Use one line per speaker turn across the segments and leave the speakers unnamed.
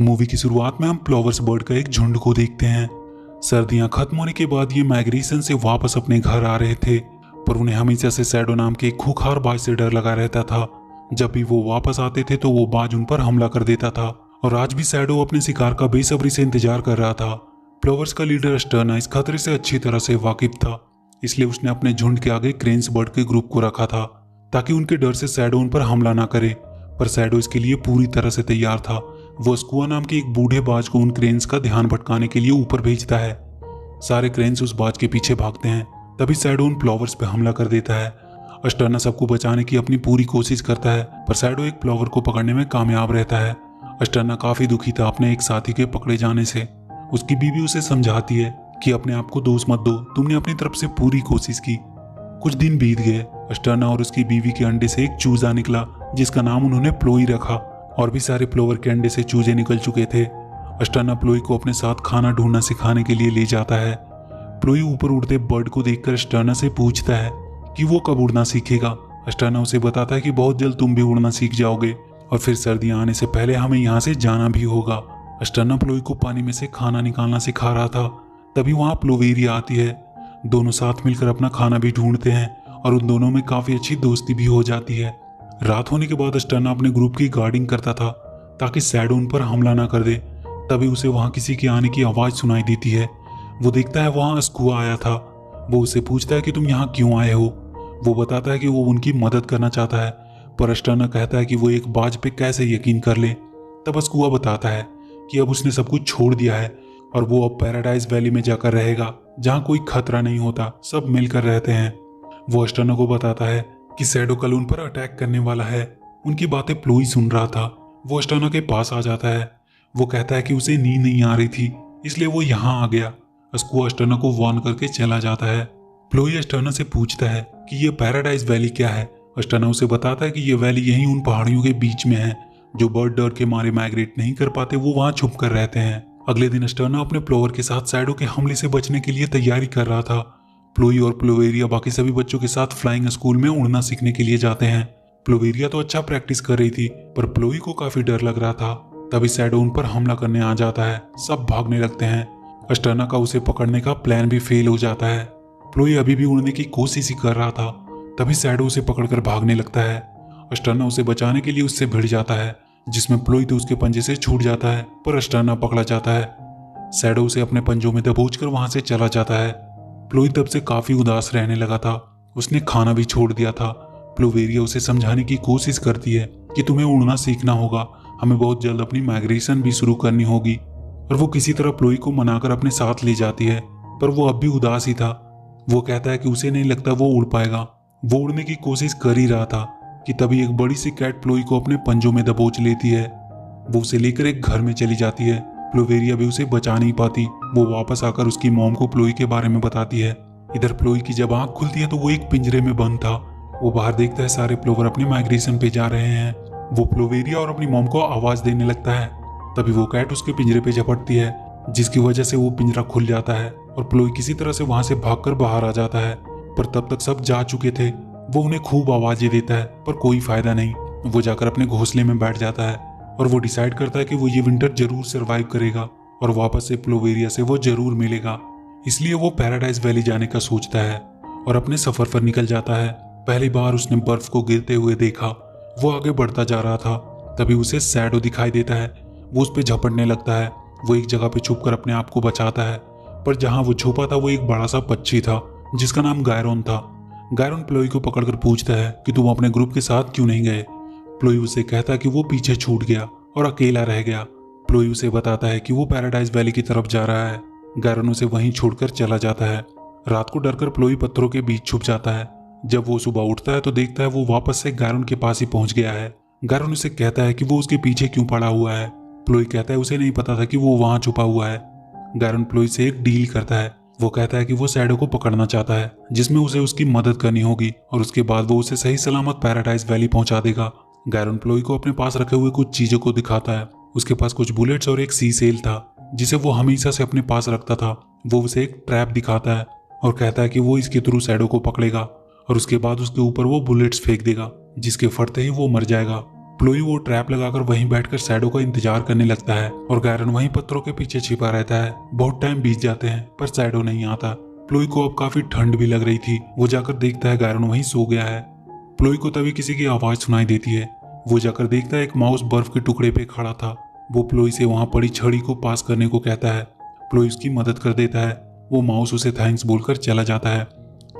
Movie की शुरुआत में हम फ्लावर्स बर्ड का एक झुंड को देखते हैं। सर्दियां खत्म होने के बाद ये माइग्रेशन से वापस अपने घर आ रहे थे, पर उन्हें हमेशा से शैडो नाम के एक खूंखार बाज से डर लगा रहता था। जब भी वो वापस आते थे तो वो बाज उन पर हमला कर देता था, और आज भी शैडो अपने शिकार का बेसब्री से इंतजार कर रहा था। फ्लावर्स का लीडर स्टर्ना इस खतरे से अच्छी तरह से वाकिफ था, इसलिए उसने अपने झुंड के आगे क्रेन्स बर्ड के ग्रुप को रखा था ताकि उनके डर से शैडो उन पर हमला ना करे। पर शैडो इसके लिए पूरी तरह से तैयार था। वो स्कुआ नाम के एक बूढ़े बाज को उन क्रेन्स का ध्यान भटकाने के लिए ऊपर भेजता है। सारे क्रेन्स उस बाज के पीछे भागते हैं, तभी शैडो उन फ्लावर्स पे हमला कर देता है। स्टर्ना सबको बचाने की अपनी पूरी कोशिश करता है, पर शैडो एक फ्लावर को पकड़ने में कामयाब रहता है। स्टर्ना काफी दुखी था अपने एक साथी के पकड़े जाने से। उसकी बीवी उसे समझाती है कि अपने आप को दोष मत दो, तुमने अपनी तरफ से पूरी कोशिश की। कुछ दिन बीत गए। स्टर्ना और उसकी बीवी के अंडे से एक चूजा निकला, जिसका नाम उन्होंने प्लोई रखा। और भी सारे फ्लावर के अंडे से चूजे निकल चुके थे। स्टर्ना प्लोई को अपने साथ खाना ढूंढना सिखाने के लिए ले जाता है। प्लोई ऊपर उड़ते बर्ड को देखकर स्टर्ना से पूछता है कि वो कब उड़ना सीखेगा। स्टर्ना उसे बताता है कि बहुत जल्द तुम भी उड़ना सीख जाओगे, और फिर सर्दियां आने से पहले हमें यहाँ से जाना भी होगा। स्टर्ना प्लोई को पानी में से खाना निकालना सिखा रहा था, तभी वहाँ प्लोवेरिया आती है। दोनों साथ मिलकर अपना खाना भी ढूंढते हैं, और उन दोनों में काफी अच्छी दोस्ती भी हो जाती है। रात होने के बाद स्टर्ना अपने ग्रुप की गार्डिंग करता था ताकि शैडो उन पर हमला ना कर दे। तभी उसे वहाँ किसी के आने की आवाज सुनाई देती है। वो देखता है वहाँ स्कुआ आया था। वो उससे पूछता है कि तुम यहाँ क्यों आए हो। वो बताता है कि वो उनकी मदद करना चाहता है, पर स्टर्ना कहता है कि वो एक बाज पे कैसे यकीन कर ले। तब स्कुआ बताता है कि अब उसने सब कुछ छोड़ दिया है और वो अब पैराडाइज वैली में जाकर रहेगा, जहाँ कोई खतरा नहीं होता, सब मिलकर रहते हैं। वो स्टर्ना को बताता है कि शैडो कल उन पर अटैक करने वाला है। उनकी बातें प्लोई सुन रहा था। वो स्टर्ना के पास आ जाता है। वो कहता है कि उसे नींद नहीं आ रही थी, इसलिए वो यहाँ आ गया। स्कुआ स्टर्ना को वार्न करके चला जाता है। प्लोई स्टर्ना से पूछता है कि ये पैराडाइज वैली क्या है। स्टर्ना उसे बताता है कि ये वैली यहीं उन पहाड़ियों के बीच में है। जो बर्ड डर के मारे माइग्रेट नहीं कर पाते, वो वहाँ छुप कर रहते हैं। अगले दिन स्टर्ना अपने फ्लावर के साथ शैडो के हमले से बचने के लिए तैयारी कर रहा था। प्लोई और प्लोवेरिया बाकी सभी बच्चों के साथ फ्लाइंग स्कूल में उड़ना सीखने के लिए जाते हैं। प्लोवेरिया तो अच्छा प्रैक्टिस कर रही थी, पर प्लोई को काफी डर लग रहा था। तभी शैडो उन पर हमला करने आ जाता है। सब भागने लगते हैं। स्टर्ना का उसे पकड़ने का प्लान भी फेल हो जाता है। प्लोई अभी भी उड़ने की कोशिश ही कर रहा था, तभी शैडो उसे पकड़कर भागने लगता है। स्टर्ना उसे बचाने के लिए उससे भिड़ जाता है, जिसमें प्लोई तो उसके पंजे से छूट जाता है, पर स्टर्ना पकड़ा जाता है। शैडो उसे अपने पंजों में दबोचकर वहां से चला जाता है। प्लोई तब से काफी उदास रहने लगा था। उसने खाना भी छोड़ दिया था। प्लोवेरिया उसे समझाने की कोशिश करती है कि तुम्हें उड़ना सीखना होगा, हमें बहुत जल्द अपनी माइग्रेशन भी शुरू करनी होगी। और वो किसी तरह प्लोई को मनाकर अपने साथ ले जाती है, पर वो अब भी उदास ही था। वो कहता है कि उसे नहीं लगता वो उड़ पाएगा। वो उड़ने की कोशिश कर ही रहा था कि तभी एक बड़ी सी कैट प्लोई को अपने पंजों में दबोच लेती है। वो उसे लेकर एक घर में चली जाती है। प्लोवेरिया भी उसे बचा नहीं पाती। वो वापस आकर उसकी मॉम को प्लोई के बारे में बताती है। इधर प्लोई की जब आंख खुलती है तो वो एक पिंजरे में बंद था। वो बाहर देखता है सारे फ्लावर अपने माइग्रेशन पे जा रहे हैं। वो प्लोवेरिया और अपनी मॉम को आवाज देने लगता है। तभी वो कैट उसके पिंजरे पे झपटती है, जिसकी वजह से वो पिंजरा खुल जाता है और प्लोई किसी तरह से वहां से भागकर बाहर आ जाता है। पर तब तक सब जा चुके थे। वो उन्हें खूब आवाजें देता है, पर कोई फायदा नहीं। वो जाकर अपने घोंसले में बैठ जाता है और वो डिसाइड करता है कि वो ये विंटर जरूर सरवाइव करेगा और वापस से प्लोवेरिया से वो जरूर मिलेगा। इसलिए वो पैराडाइज वैली जाने का सोचता है और अपने सफर पर निकल जाता है। पहली बार उसने बर्फ को गिरते हुए देखा। वो आगे बढ़ता जा रहा था, तभी उसे शैडो दिखाई देता है। वो उस पर झपटने लगता है। वो एक जगह पे छुपकर अपने आप को बचाता है, पर जहां वो छुपा था वो एक बड़ा सा पक्षी था, जिसका नाम गायरोन था। गायरोन प्लोई को पकड़कर पूछता है कि तुम अपने ग्रुप के साथ क्यों नहीं गए। प्लोई उसे कहता है कि वो पीछे छूट गया और अकेला रह गया। प्लोई उसे बताता है कि वो पैराडाइज वैली की तरफ जा रहा है। गायरोन उसे वहीं छोड़कर चला जाता है। रात को डरकर प्लोई पत्थरों के बीच छुप जाता है। जब वो सुबह उठता है तो देखता है वो वापस से गायरोन के पास ही पहुंच गया है। गायरोन उसे कहता है कि वो उसके पीछे क्यों पड़ा हुआ है। प्लोई कहता है उसे नहीं पता था कि वो वहां छुपा हुआ है। गायरोन प्लोई से एक डील करता है। वो कहता है कि वो शैडो को पकड़ना चाहता है, जिसमें उसे उसकी मदद करनी होगी, और उसके बाद वो उसे सही सलामत पैराडाइज वैली पहुंचा देगा। गायरोन प्लोई को अपने पास रखे हुए कुछ चीजों को दिखाता है। उसके पास कुछ बुलेट्स और एक सी सेल था, जिसे वो हमेशा से अपने पास रखता था। वो उसे एक ट्रैप दिखाता है और कहता है कि वो इसके थ्रू शैडो को पकड़ेगा और उसके बाद उसके ऊपर वो बुलेट्स फेंक देगा, जिसके फटते ही वो मर जाएगा। प्लोई वो ट्रैप लगाकर वहीं बैठकर शैडो का इंतजार करने लगता है और गैरन वहीं पत्थरों के पीछे छिपा रहता है। बहुत टाइम बीत जाते हैं पर शैडो नहीं आता। प्लोई को अब काफी ठंड भी लग रही थी। वो जाकर देखता है गैरन वहीं सो गया है। प्लोई को तभी किसी की आवाज सुनाई देती है। वो जाकर देखता है एक माउस बर्फ के टुकड़े पे खड़ा था। वो प्लोई से वहां पड़ी छड़ी को पास करने को कहता है। प्लोई उसकी मदद कर देता है। वो माउस उसे थैंक्स बोलकर चला जाता है।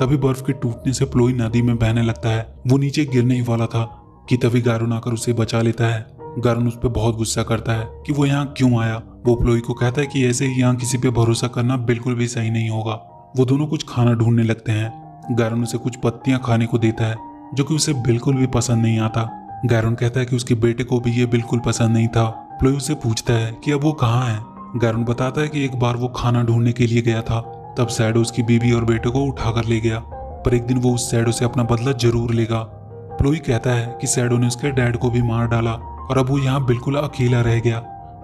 तभी बर्फ के टूटने से प्लोई नदी में बहने लगता है। वो नीचे गिरने ही वाला था कि तभी गारुन आकर उसे बचा लेता है। गारुन उस पर बहुत गुस्सा करता है कि वो यहाँ क्यों आया। वो प्लोई को कहता है कि ऐसे ही यहाँ किसी पे भरोसा करना बिल्कुल भी सही नहीं होगा। वो दोनों कुछ खाना ढूंढने लगते हैं। गारुन उसे कुछ पत्तियां खाने को देता है जो कि उसे बिल्कुल भी पसंद नहीं आता। गारुन कहता है कि उसके बेटे को भी ये बिल्कुल पसंद नहीं था। प्लोई उससे पूछता है कि अब वो कहाँ है। गारुन बताता है कि एक बार वो खाना ढूंढने के लिए गया था, तब शैडो उसकी बीवी और बेटे को उठाकर ले गया, पर एक दिन वो उस शैडो से अपना बदला जरूर लेगा। प्लोई कहता है कि शैडो ने उसके डैड को भी मार डाला और अब वो यहाँ बिल्कुल अकेला रह गया,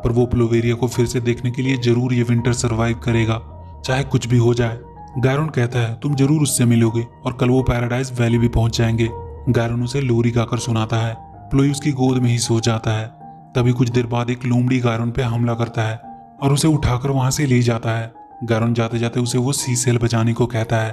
पर वो प्लोवेरिया को फिर से देखने के लिए जरूर ये विंटर सरवाइव करेगा, चाहे कुछ भी हो जाए। गारुन कहता है तुम जरूर उससे मिलोगे और कल वो पैराडाइज वैली भी पहुंच जाएंगे। गारुन उसे लोरी गाकर सुनाता है। प्लोई उसकी गोद में ही सो जाता है। तभी कुछ देर बाद एक लोमड़ी गारुन पे हमला करता है और उसे उठाकर वहां से ले जाता है। गारुन जाते जाते उसे वो सी सेल बजाने को कहता है।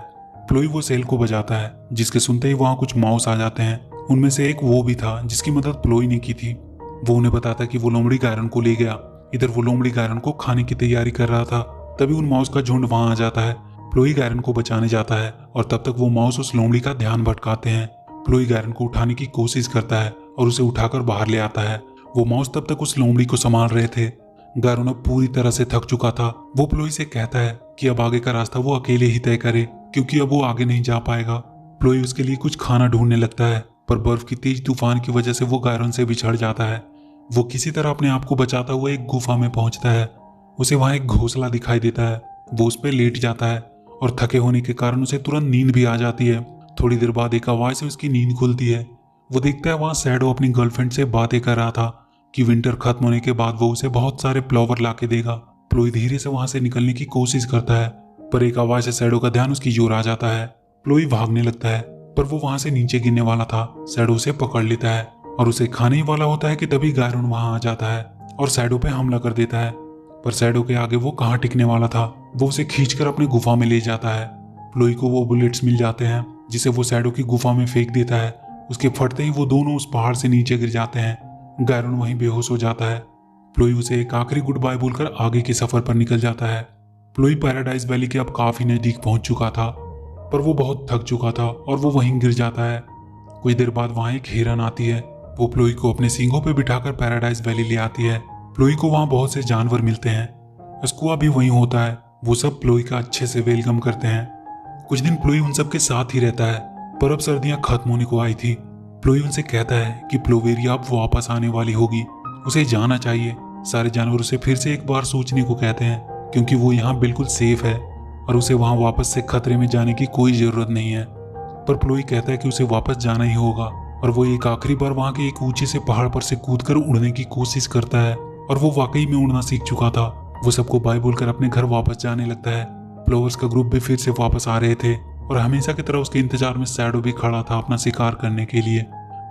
प्लोई वो सेल को बजाता है, जिसके सुनते ही वहां कुछ माउस आ जाते हैं। उनमें से एक वो भी था जिसकी मदद प्लोई ने की थी। वो उन्हें बताता है कि वो लोमड़ी गायरन को ले गया। इधर वो लोमड़ी गायरन को खाने की तैयारी कर रहा था। तभी उन माउस का झुंड वहां आ जाता है। प्लोई गायरन को बचाने जाता है और तब तक वो माउस उस लोमड़ी का ध्यान भटकाते हैं। प्लोई गायरन को उठाने की कोशिश करता है और उसे उठाकर बाहर ले आता है। वो माउस तब तक उस लोमड़ी को संभाल रहे थे। गायरन अब पूरी तरह से थक चुका था। वो प्लोई से कहता है कि अब आगे का रास्ता वो अकेले ही तय करे, क्योंकि अब वो आगे नहीं जा पाएगा। प्लोई उसके लिए कुछ खाना ढूंढने लगता है, पर बर्फ की तेज तूफान की वजह से वो गायरन से बिछड़ जाता है। वो किसी तरह अपने आप को बचाता हुआ एक गुफा में पहुंचता है। उसे वहां एक घोंसला दिखाई देता है। वो उस पर लेट जाता है और थके होने के कारण उसे तुरंत नींद भी आ जाती है। थोड़ी देर बाद एक आवाज से उसकी नींद खुलती है। वो देखता है वहां शैडो अपनी गर्लफ्रेंड से बातें कर रहा था कि विंटर खत्म होने के बाद वो उसे बहुत सारे फ्लावर ला के देगा। प्लोई धीरे से वहां से निकलने की कोशिश करता है, पर एक आवाज से शैडो का ध्यान उसकी ओर आ जाता है। प्लोई भागने लगता है, पर वो वहां से नीचे गिरने वाला था। शैडो उसे पकड़ लेता है और उसे खाने ही वाला होता है कि तभी गायरन वहां आ जाता है और शैडो पे हमला कर देता है। पर शैडो के आगे वो कहाँ टिकने वाला था। वो उसे खींचकर अपनी गुफा में ले जाता है। प्लोई को वो बुलेट्स मिल जाते हैं, जिसे वो शैडो की गुफा में फेंक देता है। उसके फटते ही वो दोनों उस पहाड़ से नीचे गिर जाते हैं। गायरन वहीं बेहोश हो जाता है। प्लोई उसे एक आखिरी गुड बाय बोलकर आगे के सफर पर निकल जाता है। प्लोई पैराडाइज वैली के अब काफी नजदीक पहुंच चुका था, पर वो बहुत थक चुका था और वो वहीं गिर जाता है। कुछ देर बाद वहां एक हिरन आती है। वो प्लोई को अपने सींगों पे बिठाकर पैराडाइज वैली ले आती है। प्लोई को वहां बहुत से जानवर मिलते हैं। स्कुआ भी वहीं होता है। वो सब प्लोई का अच्छे से वेलकम करते हैं। कुछ दिन प्लोई उन सब के साथ ही रहता है, पर अब सर्दियां खत्म होने को आई थी। प्लोई उनसे कहता है कि प्लोवेरिया अब वापस आने वाली होगी, उसे जाना चाहिए। सारे जानवर उसे फिर से एक बार सोचने को कहते हैं, क्योंकि वो यहाँ बिल्कुल सेफ है और उसे वहां वापस से खतरे में जाने की कोई जरूरत नहीं है। पर प्लोई कहता है कि उसे वापस जाना ही होगा और वो एक आखिरी बार वहां के एक ऊंचे से पहाड़ पर से कूदकर उड़ने की कोशिश करता है और वो वाकई में उड़ना सीख चुका था। वो सबको बाय बोलकर अपने घर वापस जाने लगता है। फ्लावर्स का ग्रुप भी फिर से वापस आ रहे थे और हमेशा की तरह उसके इंतजार में शैडो भी खड़ा था अपना शिकार करने के लिए।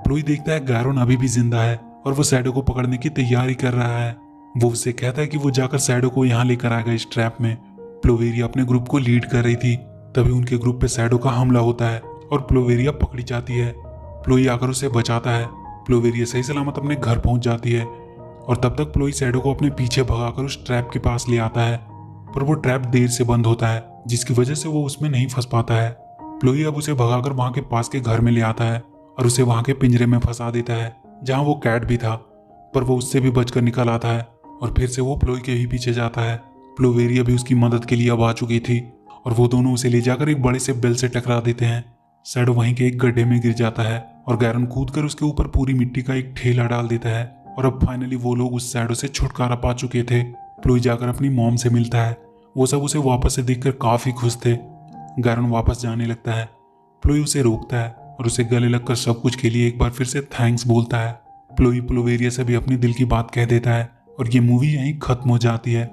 प्लोई देखता है गायरन अभी भी जिंदा है और वो शैडो को पकड़ने की तैयारी कर रहा है। वो उससे कहता है कि वो जाकर शैडो को यहाँ लेकर आएगा इस ट्रैप में। प्लोवेरिया अपने ग्रुप को लीड कर रही थी। तभी उनके ग्रुप पे शैडो का हमला होता है और प्लोवेरिया पकड़ी जाती है। प्लोई आकर उसे बचाता है। प्लोवेरिया सही सलामत अपने घर पहुंच जाती है और तब तक प्लोई शैडो को अपने पीछे भगाकर उस ट्रैप के पास ले आता है, पर वो ट्रैप देर से बंद होता है, जिसकी वजह से वो उसमें नहीं फंस पाता है। प्लोई अब उसे भगाकर वहां के पास के घर में ले आता है और उसे वहां के पिंजरे में फंसा देता है, जहां वो कैट भी था, पर वो उससे भी बचकर निकल आता है और फिर से वो प्लोई के ही पीछे जाता है। प्लोवेरिया भी उसकी मदद के लिए अब आ चुकी थी और वो दोनों उसे ले जाकर एक बड़े से बेल से टकरा देते हैं। शैडो वहीं के एक गड्ढे में गिर जाता है और गायरन कूदकर उसके ऊपर पूरी मिट्टी का एक ठेला डाल देता है और अब फाइनली वो लोग उस शैडो से छुटकारा पा चुके थे। प्लोई जाकर अपनी मॉम से मिलता है। वो सब उसे वापस से देखकर काफी खुश थे। गायरन वापस जाने लगता है। प्लोई उसे रोकता है और उसे गले लगकर सब कुछ के लिए एक बार फिर से थैंक्स बोलता है। प्लोई प्लोवेरिया से भी अपनी दिल की बात कह देता है और ये मूवी यहीं खत्म हो जाती है।